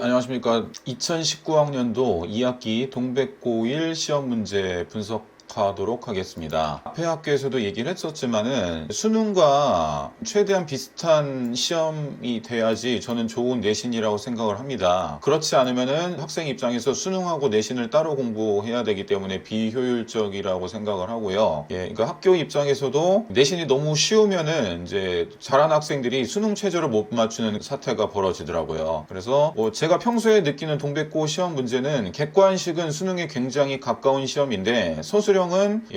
안녕하십니까. 2019학년도 2학기 동백고1 시험 문제 분석하도록 하겠습니다. 앞에 학교에서도 얘기를 했었지만은 수능과 최대한 비슷한 시험이 돼야지 저는 좋은 내신이라고 생각을 합니다. 그렇지 않으면은 학생 입장에서 수능하고 내신을 따로 공부해야 되기 때문에 비효율적이라고 생각을 하고요. 그러니까 학교 입장에서도 내신이 너무 쉬우면은 이제 잘하는 학생들이 수능 최저를 못 맞추는 사태가 벌어지더라고요. 그래서 제가 평소에 느끼는 동백고 시험 문제는 객관식은 수능에 굉장히 가까운 시험인데 서술형은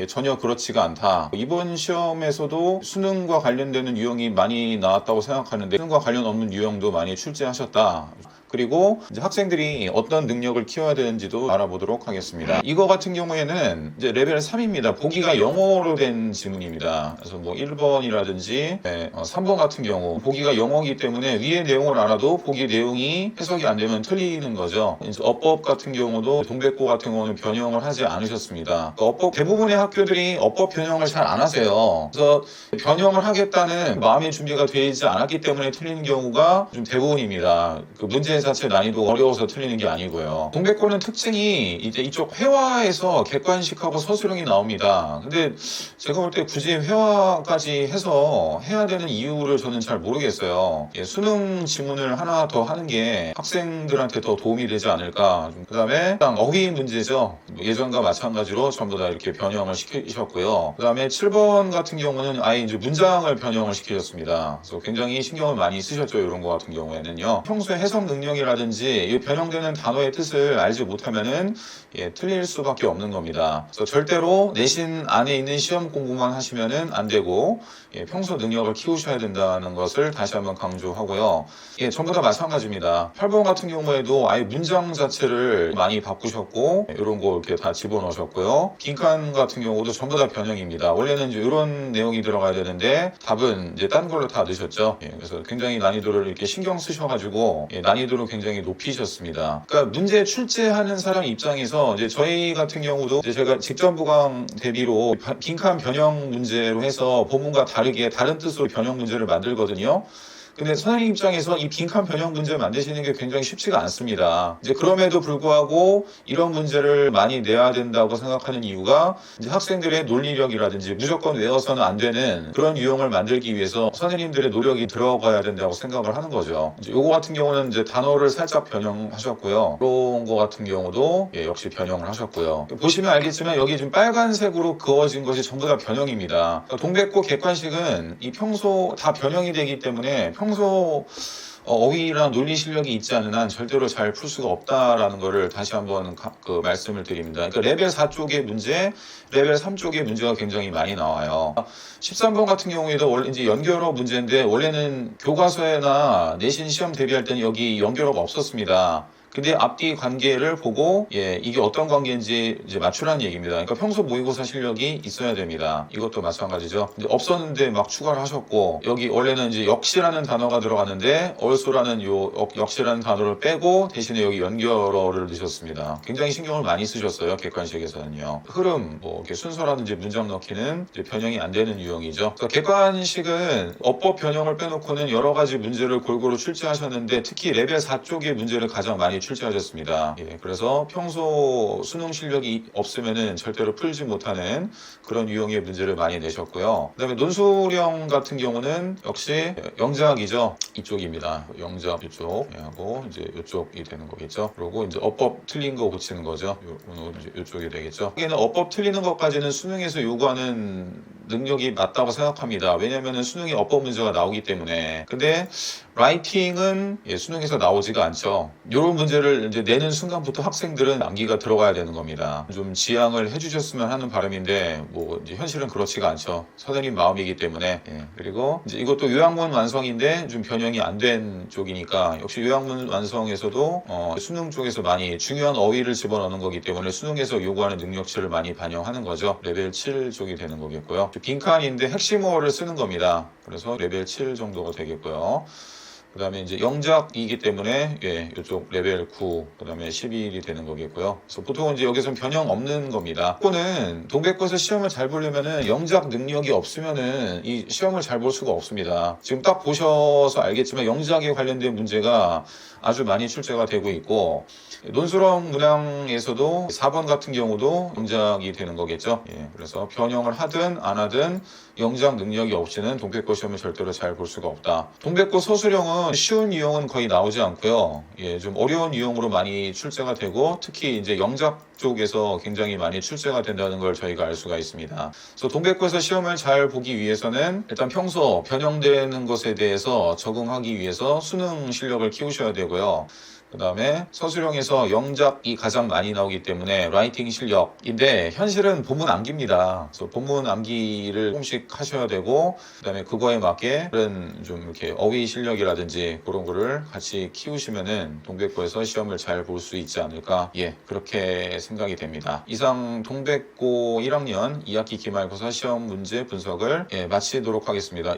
전혀 그렇지가 않다. 이번 시험에서도 수능과 관련되는 유형이 많이 나왔다고 생각하는데 수능과 관련 없는 유형도 많이 출제하셨다. 그리고 이제 학생들이 어떤 능력을 키워야 되는지도 알아보도록 하겠습니다. 이거 같은 경우에는 이제 레벨 3입니다. 보기가 영어로 된 지문입니다. 그래서 뭐 1번이라든지 3번 같은 경우 보기가 영어이기 때문에 위의 내용을 알아도 보기 내용이 해석이 안 되면 틀리는 거죠. 이제 어법 같은 경우도 동백고 같은 경우는 변형을 하지 않으셨습니다. 그러니까 어법 대부분의 학교들이 어법 변형을 잘 안 하세요. 그래서 변형을 하겠다는 마음의 준비가 되지 않았기 때문에 틀리는 경우가 좀 대부분입니다. 그 문제 자체 난이도가 어려워서 틀리는 게 아니고요. 동백고는 특징이 이제 이쪽 회화에서 객관식하고 서술형이 나옵니다. 근데 제가 볼 때 굳이 회화까지 해서 해야 되는 이유를 저는 잘 모르겠어요. 수능 지문을 하나 더 하는 게 학생들한테 더 도움이 되지 않을까. 그 다음에 어휘 문제죠. 예전과 마찬가지로 전부 다 이렇게 변형을 시키셨고요. 그 다음에 7번 같은 경우는 아예 이제 문장을 변형을 시키셨습니다. 그래서 굉장히 신경을 많이 쓰셨죠. 이런 거 같은 경우에는요. 평소에 해석 능력이라든지 이 변형되는 단어의 뜻을 알지 못하면은 틀릴 수밖에 없는 겁니다. 그래서 절대로 내신 안에 있는 시험 공부만 하시면은 안 되고 평소 능력을 키우셔야 된다는 것을 다시 한번 강조하고요. 전부 다 마찬가지입니다. 8번 같은 경우에도 아예 문장 자체를 많이 바꾸셨고 이런 거 이렇게 다 집어넣으셨고요. 빈칸 같은 경우도 전부 다 변형입니다. 원래는 이제 이런 내용이 들어가야 되는데 답은 이제 딴 걸로 다 넣으셨죠. 그래서 굉장히 난이도를 이렇게 신경 쓰셔가지고 난이도를 굉장히 높이셨습니다. 그러니까 문제 출제하는 사람 입장에서 이제 저희 같은 경우도 이제 제가 직전부강 대비로 빈칸 변형 문제로 해서 본문과 다르게 다른 뜻으로 변형 문제를 만들거든요. 근데 선생님 입장에서 이 빈칸 변형 문제를 만드시는 게 굉장히 쉽지가 않습니다. 이제 그럼에도 불구하고 이런 문제를 많이 내야 된다고 생각하는 이유가 이제 학생들의 논리력이라든지 무조건 외워서는 안 되는 그런 유형을 만들기 위해서 선생님들의 노력이 들어가야 된다고 생각을 하는 거죠. 이제 요거 같은 경우는 이제 단어를 살짝 변형하셨고요. 이런 거 같은 경우도 역시 변형을 하셨고요. 보시면 알겠지만 여기 지금 빨간색으로 그어진 것이 전부 다 변형입니다. 그러니까 동백고 객관식은 이 평소 다 변형이 되기 때문에 평소 어휘랑 논리 실력이 있지 않은 한 절대로 잘 풀 수가 없다라는 거를 다시 한번 말씀을 드립니다. 그러니까 레벨 4 쪽의 문제, 레벨 3 쪽의 문제가 굉장히 많이 나와요. 13번 같은 경우에도 원래 이제 연결어 문제인데 원래는 교과서나 내신 시험 대비할 때는 여기 연결어가 없었습니다. 근데 앞뒤 관계를 보고 이게 어떤 관계인지 이제 맞추라는 얘기입니다. 그러니까 평소 모의고사 실력이 있어야 됩니다. 이것도 마찬가지죠. 근데 없었는데 막 추가를 하셨고 여기 원래는 이제 역시라는 단어가 들어갔는데 also라는 역시라는 단어를 빼고 대신에 여기 연결어를 넣으셨습니다. 굉장히 신경을 많이 쓰셨어요. 객관식에서는요. 흐름, 뭐 이렇게 순서라든지 문장 넣기는 이제 변형이 안 되는 유형이죠. 그러니까 객관식은 어법 변형을 빼놓고는 여러 가지 문제를 골고루 출제하셨는데 특히 레벨 4 쪽의 문제를 가장 많이 출제하셨습니다. 그래서 평소 수능 실력이 없으면은 절대로 풀지 못하는 그런 유형의 문제를 많이 내셨고요. 그다음에 논술형 같은 경우는 역시 영작이죠. 이쪽입니다. 영작 이쪽 하고 이제 이쪽이 되는 거겠죠. 그리고 이제 어법 틀린 거 고치는 거죠. 이쪽이 되겠죠. 여기는 어법 틀리는 것까지는 수능에서 요구하는 능력이 맞다고 생각합니다. 왜냐면은 수능에 어법 문제가 나오기 때문에. 근데 라이팅은 수능에서 나오지가 않죠. 이런 문제를 이제 내는 순간부터 학생들은 암기가 들어가야 되는 겁니다. 좀 지양을 해주셨으면 하는 바람인데 뭐 이제 현실은 그렇지가 않죠. 선생님 마음이기 때문에. 그리고 이제 이것도 요약문 완성인데 좀 변형이 안 된 쪽이니까 역시 요약문 완성에서도 수능 쪽에서 많이 중요한 어휘를 집어넣는 거기 때문에 수능에서 요구하는 능력치를 많이 반영하는 거죠. 레벨 7 쪽이 되는 거겠고요. 빈칸인데 핵심어를 쓰는 겁니다. 그래서 레벨 7 정도가 되겠고요. 그 다음에 이제 영작이기 때문에, 예, 이쪽 레벨 9, 그 다음에 11이 되는 거겠고요. 그래서 보통은 이제 여기서는 변형 없는 겁니다. 이거는 동백꽃에서 시험을 잘 보려면은 영작 능력이 없으면은 이 시험을 잘 볼 수가 없습니다. 지금 딱 보셔서 알겠지만 영작에 관련된 문제가 아주 많이 출제가 되고 있고, 논술형 문항에서도 4번 같은 경우도 영작이 되는 거겠죠. 예, 그래서 변형을 하든 안 하든 영작 능력이 없이는 동백꽃 시험을 절대로 잘 볼 수가 없다. 동백꽃 서술형은 쉬운 유형은 거의 나오지 않고요. 예, 좀 어려운 유형으로 많이 출제가 되고, 특히 이제 영작 쪽에서 굉장히 많이 출제가 된다는 걸 저희가 알 수가 있습니다. 그래서 동백꽃에서 시험을 잘 보기 위해서는 일단 평소 변형되는 것에 대해서 적응하기 위해서 수능 실력을 키우셔야 되고요. 그 다음에 서술형에서 영작이 가장 많이 나오기 때문에 라이팅 실력인데, 현실은 본문 암기입니다. 그래서 본문 암기를 조금씩 하셔야 되고, 그 다음에 그거에 맞게 다른 좀 이렇게 어휘 실력이라든지 그런 거를 같이 키우시면은 동백고에서 시험을 잘 볼 수 있지 않을까, 예, 그렇게 생각이 됩니다. 이상 동백고 1학년 2학기 기말고사 시험 문제 분석을, 예, 마치도록 하겠습니다.